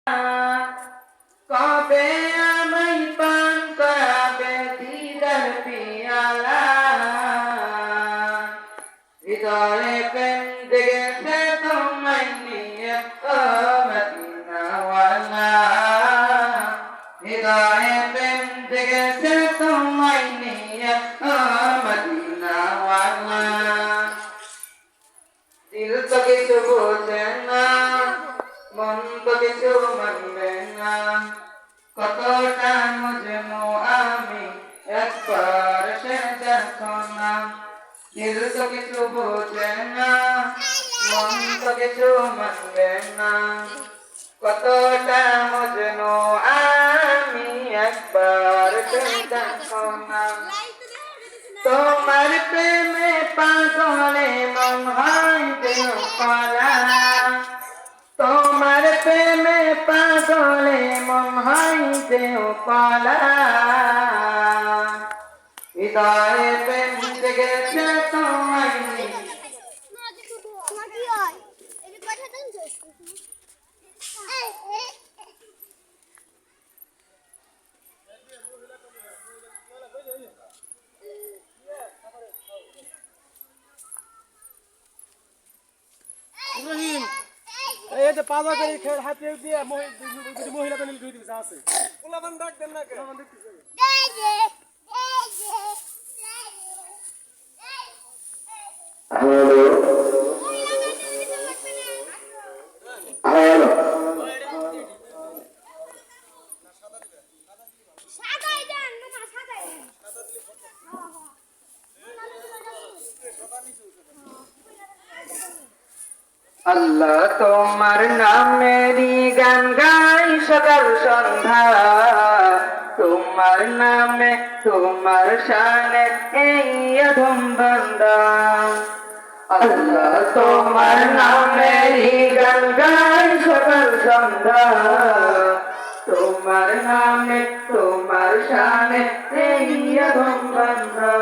কবে আমায় পান করাবে দিদার পিয়ালা হৃদয়ে প্রেম জেগেছে তোমায় নিয়ে ও মদিনাওয়ালা হৃদয়ে প্রেম জেগেছে তোমায় নিয়ে ও মদিনাওয়ালা দিল তো কিছু বোঝে না মন তো কিছু মানবে না কতটা মজনু আমি একবার সে দেখো না দিল তো কিছু বোঝে না মন তো কিছু মানবে না কতটা মজনু আমি একবার সে দেখো না তোমার প্রেমে পাগলে মন হইতে পালা তোমার প্রেমে পাগলে মন হইতে পালা হৃদয়ে প্রেম জেগেছে তোমায় এই যে পাজা করে খেল হাতে দিয়ে মহিলা প্যানেল ধুই দিছে আছে ওলাবান ডাক দেন না কেন ওলাবান দেখতেছে সাদাই দেন না সাদাই দেন সাদা দিলে আল্লাহ তোমার নামেরই গান গাই সকাল সন্ধ্যা তোমার নামে তোমার শানে এই অধম বান্দা আল্লাহ তোমার নামেরই গান গাই সকাল সন্ধ্যা তোমার নামে তোমার শানে এই অধম বান্দা